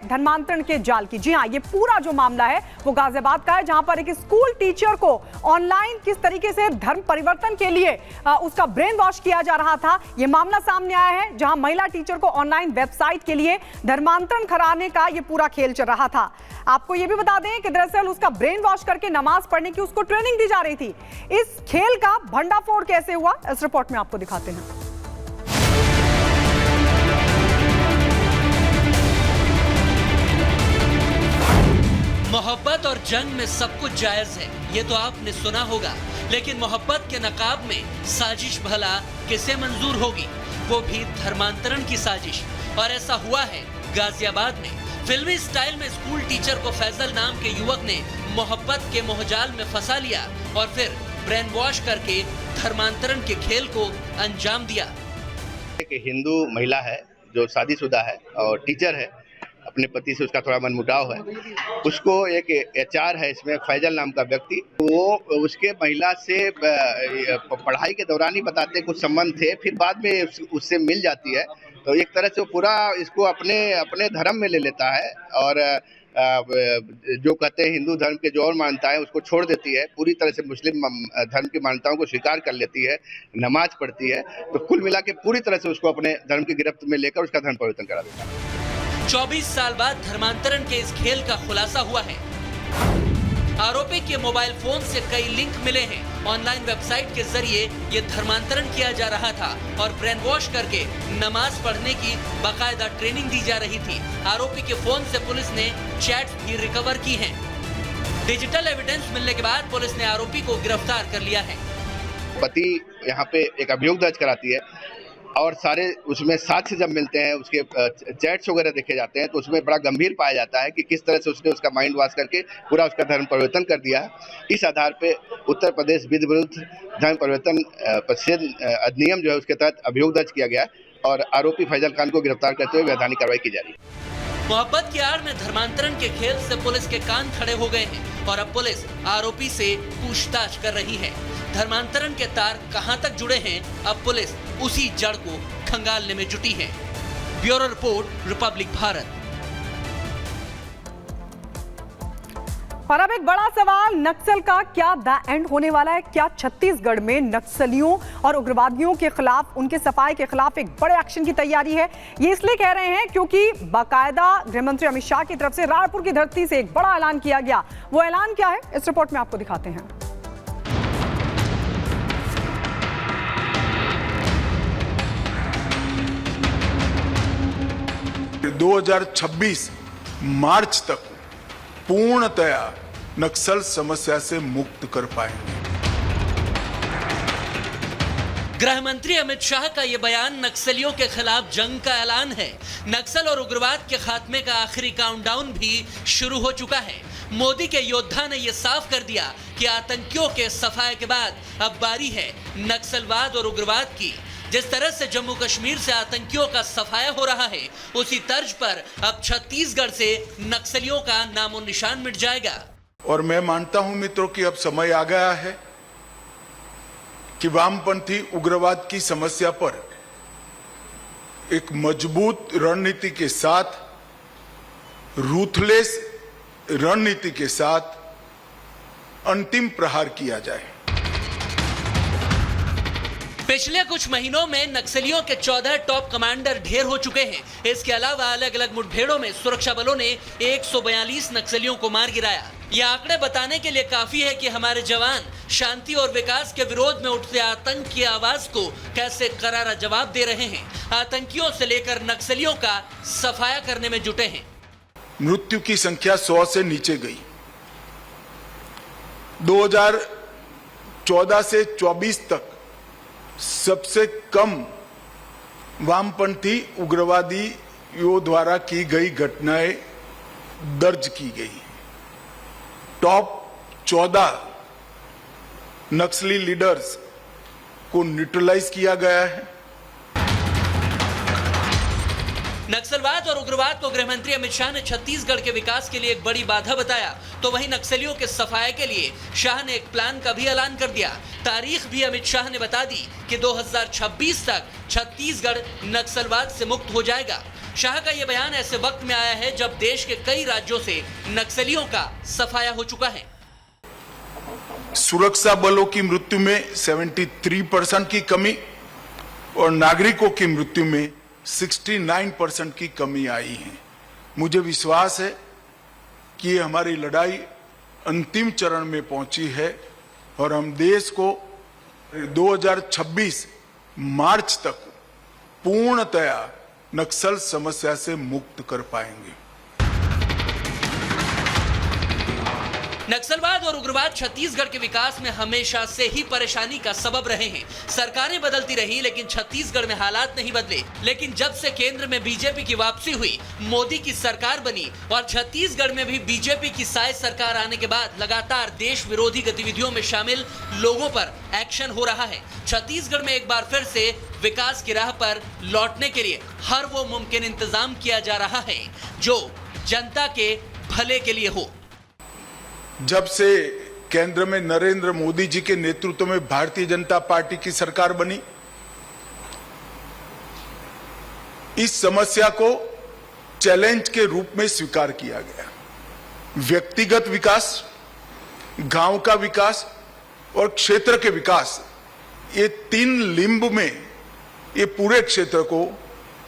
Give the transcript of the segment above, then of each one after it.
धर्मांतरण के जाल की। जी हाँ, ये पूरा जो मामला है वो गाजियाबाद का है, जहां पर एक स्कूल टीचर को ऑनलाइन किस तरीके से धर्म परिवर्तन के लिए उसका ब्रेन वॉश किया जा रहा था। ये मामला सामने आया है, जहां महिला टीचर को ऑनलाइन वेबसाइट के लिए धर्मांतरण कराने का ये पूरा खेल चल रहा था। आपको ये भी बता दें कि दरअसल उसका ब्रेन वॉश करके नमाज पढ़ने की उसको ट्रेनिंग दी जा रही थी। इस खेल का भंडाफोड़ कैसे हुआ, इस रिपोर्ट में आपको दिखाते हैं। मोहब्बत और जंग में सब कुछ जायज है, ये तो आपने सुना होगा, लेकिन मोहब्बत के नकाब में साजिश भला किसे मंजूर होगी, वो भी धर्मांतरण की साजिश। और ऐसा हुआ है गाजियाबाद में। फिल्मी स्टाइल में स्कूल टीचर को फैजल नाम के युवक ने मोहब्बत के मोहजाल में फंसा लिया और फिर ब्रेन वॉश करके धर्मांतरण के खेल को अंजाम दिया। एक हिंदू महिला है जो शादीशुदा है और टीचर है, अपने पति से उसका थोड़ा मनमुटाव है। उसको एक एचआर है इसमें फैजल नाम का व्यक्ति, वो उसके महिला से पढ़ाई के दौरान ही बताते कुछ संबंध थे, फिर बाद में उससे मिल जाती है। तो एक तरह से वो पूरा इसको अपने धर्म में ले लेता है और जो कहते हैं हिंदू धर्म के जो और मान्यताएं है उसको छोड़ देती है, पूरी तरह से मुस्लिम धर्म की मान्यताओं को स्वीकार कर लेती है, नमाज पढ़ती है। तो कुल मिला के पूरी तरह से उसको अपने धर्म की गिरफ्त में लेकर उसका धर्म परिवर्तन करा देता है। 24 साल बाद धर्मांतरण के इस खेल का खुलासा हुआ है। आरोपी के मोबाइल फोन से कई लिंक मिले हैं। ऑनलाइन वेबसाइट के जरिए ये धर्मांतरण किया जा रहा था और ब्रेन वॉश करके नमाज पढ़ने की बाकायदा ट्रेनिंग दी जा रही थी। आरोपी के फोन से पुलिस ने चैट्स भी रिकवर की हैं। डिजिटल एविडेंस मिलने के बाद पुलिस ने आरोपी को गिरफ्तार कर लिया है। पति यहाँ पे एक अभियोग दर्ज कराती है और सारे उसमें साक्ष्य जब मिलते हैं, उसके चैट्स वगैरह देखे जाते हैं, तो उसमें बड़ा गंभीर पाया जाता है कि किस तरह से उसने उसका माइंड वॉश करके पूरा उसका धर्म परिवर्तन कर दिया है। इस आधार पे उत्तर प्रदेश विधि विरुद्ध धर्म परिवर्तन प्रतिषेध अधिनियम जो है उसके तहत अभियोग दर्ज किया गया और आरोपी फैजल खान को गिरफ्तार करते हुए वैधानिक कार्रवाई की जा रही है। मोहब्बत की आड़ में धर्मांतरण के खेल से पुलिस के कान खड़े हो गए हैं और अब पुलिस आरोपी से पूछताछ कर रही है। धर्मांतरण के तार कहां तक जुड़े हैं, अब पुलिस उसी जड़ को खंगालने में जुटी है। Bureau report, Republic Bharat. और अब एक बड़ा सवाल, नक्सल का क्या द एंड होने वाला है? क्या छत्तीसगढ़ में नक्सलियों और उग्रवादियों के खिलाफ, उनके सफाई के खिलाफ एक बड़े एक्शन की तैयारी है? ये इसलिए कह रहे हैं क्योंकि बाकायदा गृहमंत्री अमित शाह की तरफ से रायपुर की धरती से एक बड़ा ऐलान किया गया। वो ऐलान क्या है, इस रिपोर्ट में आपको दिखाते हैं। 2026 मार्च तक पूर्णतया नक्सल समस्या से मुक्त कर पाएंगे। गृह मंत्री अमित शाह का यह बयान नक्सलियों के खिलाफ जंग का ऐलान है। नक्सल और उग्रवाद के खात्मे का आखिरी काउंटडाउन भी शुरू हो चुका है। मोदी के योद्धा ने यह साफ कर दिया कि आतंकियों के सफाए के बाद अब बारी है नक्सलवाद और उग्रवाद की। जिस तरह से जम्मू कश्मीर से आतंकियों का सफाया हो रहा है, उसी तर्ज पर अब छत्तीसगढ़ से नक्सलियों का नामो निशान मिट जाएगा। और मैं मानता हूं मित्रों कि अब समय आ गया है कि वामपंथी उग्रवाद की समस्या पर एक मजबूत रणनीति के साथ, रूथलेस रणनीति के साथ अंतिम प्रहार किया जाए। पिछले कुछ महीनों में नक्सलियों के 14 टॉप कमांडर ढेर हो चुके हैं। इसके अलावा अलग अलग मुठभेड़ों में सुरक्षा बलों ने 142 नक्सलियों को मार गिराया। ये आंकड़े बताने के लिए काफी है कि हमारे जवान शांति और विकास के विरोध में उठते आतंक की आवाज को कैसे करारा जवाब दे रहे हैं। आतंकियों से लेकर नक्सलियों का सफाया करने में जुटे हैं। मृत्यु की संख्या 100 से नीचे गई। 2014 से 24 तक सबसे कम वामपंथी उग्रवादियों द्वारा की गई घटनाएं दर्ज की गई। टॉप 14 नक्सली लीडर्स को न्यूट्रलाइज किया गया है। नक्सलवाद और उग्रवाद को गृहमंत्री अमित शाह ने छत्तीसगढ़ के विकास के लिए एक बड़ी बाधा बताया, तो वहीं नक्सलियों के सफाये के लिए शाह ने एक प्लान का भी ऐलान कर दिया। तारीख भी अमित शाह ने बता दी कि 2026 तक छत्तीसगढ़ नक्सलवाद से मुक्त हो जाएगा। शाह का यह बयान ऐसे वक्त में आया है जब देश के कई राज्यों से नक्सलियों का सफाया हो चुका है। सुरक्षा बलों की मृत्यु में 73% की कमी और नागरिकों की मृत्यु में 69% की कमी आई है। मुझे विश्वास है कि ये हमारी लड़ाई अंतिम चरण में पहुंची है और हम देश को 2026 मार्च तक पूर्णतया नक्सल समस्या से मुक्त कर पाएंगे। नक्सलवाद और उग्रवाद छत्तीसगढ़ के विकास में हमेशा से ही परेशानी का सबब रहे हैं। सरकारें बदलती रही लेकिन छत्तीसगढ़ में हालात नहीं बदले। लेकिन जब से केंद्र में बीजेपी की वापसी हुई, मोदी की सरकार बनी और छत्तीसगढ़ में भी बीजेपी की साय सरकार आने के बाद लगातार देश विरोधी गतिविधियों में शामिल लोगों पर एक्शन हो रहा है। छत्तीसगढ़ में एक बार फिर से विकास की राह पर लौटने के लिए हर वो मुमकिन इंतजाम किया जा रहा है जो जनता के भले के लिए हो। जब से केंद्र में नरेंद्र मोदी जी के नेतृत्व में भारतीय जनता पार्टी की सरकार बनी, इस समस्या को चैलेंज के रूप में स्वीकार किया गया। व्यक्तिगत विकास, गांव का विकास और क्षेत्र के विकास, ये तीन लिंब में ये पूरे क्षेत्र को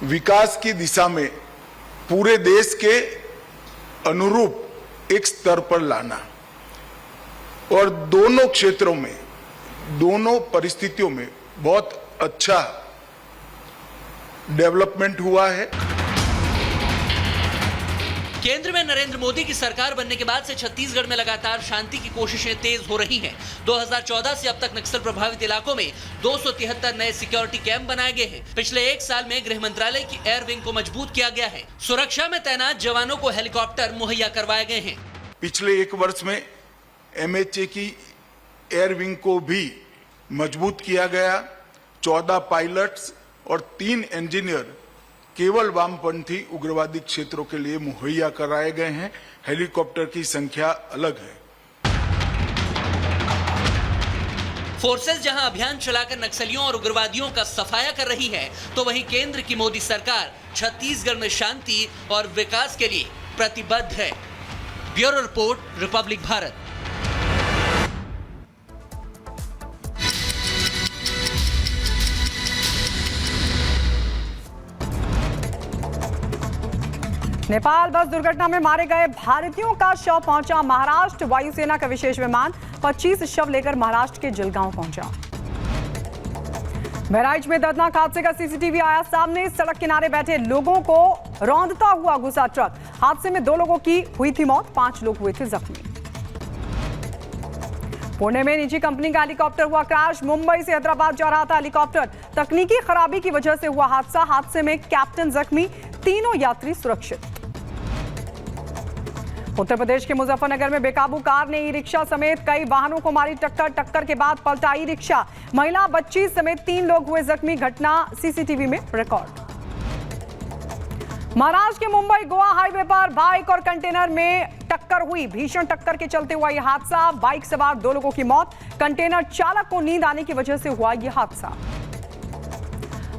विकास की दिशा में पूरे देश के अनुरूप एक स्तर पर लाना और दोनों क्षेत्रों में, दोनों परिस्थितियों में बहुत अच्छा डेवलपमेंट हुआ है। केंद्र में नरेंद्र मोदी की सरकार बनने के बाद से छत्तीसगढ़ में लगातार शांति की कोशिशें तेज हो रही हैं। 2014 से अब तक नक्सल प्रभावित इलाकों में 273 नए सिक्योरिटी कैंप बनाए गए हैं। पिछले एक साल में गृह मंत्रालय की एयर विंग को मजबूत किया गया है। सुरक्षा में तैनात जवानों को हेलीकॉप्टर मुहैया करवाए गए हैं। पिछले एक वर्ष में MHA की एयर विंग को भी मजबूत किया गया। 14 पायलट्स और 3 इंजीनियर केवल वामपंथी उग्रवादी क्षेत्रों के लिए मुहैया कराए गए हैं। हेलीकॉप्टर की संख्या अलग है। फोर्सेस जहां अभियान चलाकर नक्सलियों और उग्रवादियों का सफाया कर रही है, तो वहीं केंद्र की मोदी सरकार छत्तीसगढ़ में शांति और विकास के लिए प्रतिबद्ध है। Bureau report, Republic Bharat. Nepal बस दुर्घटना में मारे गए भारतीयों का शव पहुंचा महाराष्ट्र। वायुसेना का विशेष विमान 25 शव लेकर महाराष्ट्र के जलगांव पहुंचा। बहराइच में दर्दनाक हादसे का सीसीटीवी आया सामने। सड़क किनारे बैठे लोगों को रौंदता हुआ घुसा ट्रक। हादसे में 2 लोगों की हुई थी मौत, 5 लोग हुए थे जख्मी। पुणे में निजी कंपनी का हेलीकॉप्टर हुआ क्रैश। मुंबई से हैदराबाद जा रहा था हेलीकॉप्टर। तकनीकी खराबी की वजह से हुआ हादसा। हादसे में कैप्टन जख्मी, तीनों यात्री सुरक्षित। उत्तर प्रदेश के मुजफ्फरनगर में बेकाबू कार ने ई रिक्शा समेत कई वाहनों को मारी टक्कर। टक्कर के बाद पलटा ई रिक्शा। महिला, बच्ची समेत 3 लोग हुए जख्मी। घटना सीसीटीवी में रिकॉर्ड। महाराष्ट्र के मुंबई गोवा हाईवे पर बाइक और कंटेनर में टक्कर हुई। भीषण टक्कर के चलते हुआ यह हादसा। बाइक सवार 2 लोगों की मौत। कंटेनर चालक को नींद आने की वजह से हुआ यह हादसा।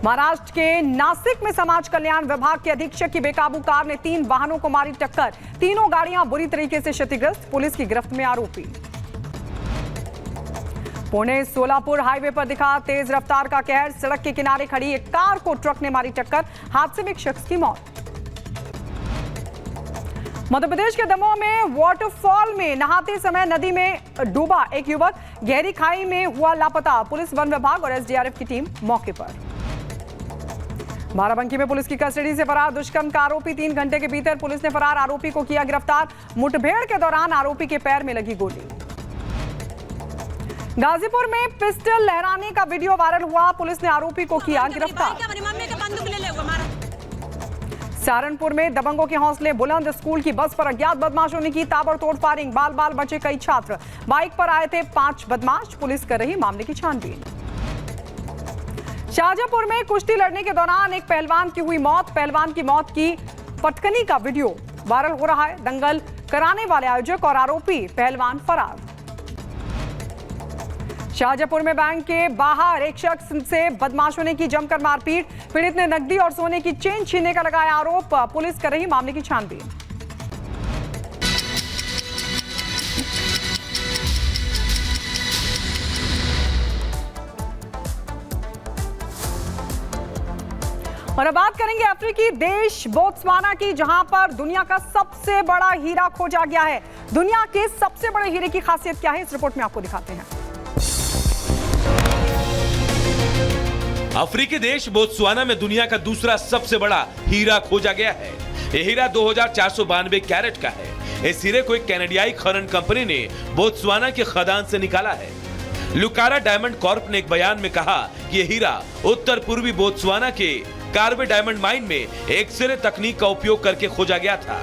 महाराष्ट्र के नासिक में समाज कल्याण विभाग के अधीक्षक की बेकाबू कार ने 3 वाहनों को मारी टक्कर। तीनों गाड़ियां बुरी तरीके से क्षतिग्रस्त। पुलिस की गिरफ्त में आरोपी। पुणे सोलापुर हाईवे पर दिखा तेज रफ्तार का कहर। सड़क के किनारे खड़ी एक कार को ट्रक ने मारी टक्कर। हादसे में एक शख्स की मौत। मध्य प्रदेश के दमोह में वाटरफॉल में नहाते समय नदी में डूबा एक युवक गहरी खाई में हुआ लापता। पुलिस, वन विभाग और एसडीआरएफ की टीम मौके पर। बाराबंकी में पुलिस की कस्टडी से फरार दुष्कर्म का आरोपी। 3 घंटे के भीतर पुलिस ने फरार आरोपी को किया गिरफ्तार। मुठभेड़ के दौरान आरोपी के पैर में लगी गोली। गाजीपुर में पिस्टल लहराने का वीडियो वायरल हुआ। पुलिस ने आरोपी को किया गिरफ्तार। सहारनपुर में दबंगों के हौसले बुलंद। स्कूल की बस पर अज्ञात बदमाशों ने की ताबड़तोड़ फायरिंग। बाल बाल बचे कई छात्र। बाइक पर आए थे 5 बदमाश। पुलिस कर रही मामले की छानबीन। शाहजहांपुर में कुश्ती लड़ने के दौरान एक पहलवान की हुई मौत। पहलवान की मौत की पटकनी का वीडियो वायरल हो रहा है। दंगल कराने वाले आयोजक और आरोपी पहलवान फरार। शाहजहांपुर में बैंक के बाहर एक शख्स से बदमाशों ने की जमकर मारपीट। पीड़ित ने नकदी और सोने की चेन छीनने का लगाया आरोप। पुलिस कर रही मामले की छानबीन। और अब बात करेंगे अफ्रीकी देश बोत्सवाना की, जहां पर दुनिया का सबसे बड़ा हीरा खोजा गया है। दुनिया के सबसे बड़े हीरे की खासियत क्या है, इस रिपोर्ट में आपको दिखाते हैं। अफ्रीकी देश बोत्सवाना में दुनिया का दूसरा सबसे बड़ा हीरा खोजा गया है। यह हीरा 2492 कैरेट का है। इस हीरे को एक कनाडियाई खनन कंपनी ने बोत्सवाना के खदान से निकाला है। लुकारा डायमंड कॉर्प ने एक बयान में कहा कि यह हीरा उत्तर पूर्वी बोत्सवाना के कार्बे डायमंड माइन में एक्सरे तकनीक का उपयोग करके खोजा गया था।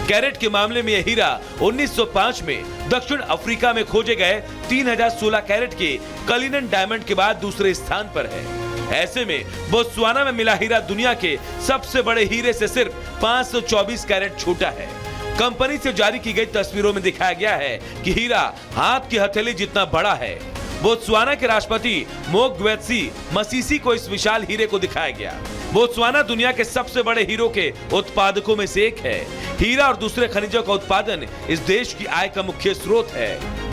कैरेट के मामले में यह हीरा 1905 में दक्षिण अफ्रीका में खोजे गए 3016 कैरेट के कलिनन डायमंड के बाद दूसरे स्थान पर है। ऐसे में बोत्सवाना में मिला हीरा दुनिया के सबसे बड़े हीरे से सिर्फ 524 कैरेट छोटा है। कंपनी से जारी की गई तस्वीरों में दिखाया गया है कि हीरा हाथ की हथेली जितना बड़ा है। बोत्सवाना के राष्ट्रपति मोगवेत्सी मसीसी को इस विशाल हीरे को दिखाया गया। बोत्सवाना दुनिया के सबसे बड़े हीरों के उत्पादकों में से एक है। हीरा और दूसरे खनिजों का उत्पादन इस देश की आय का मुख्य स्रोत है।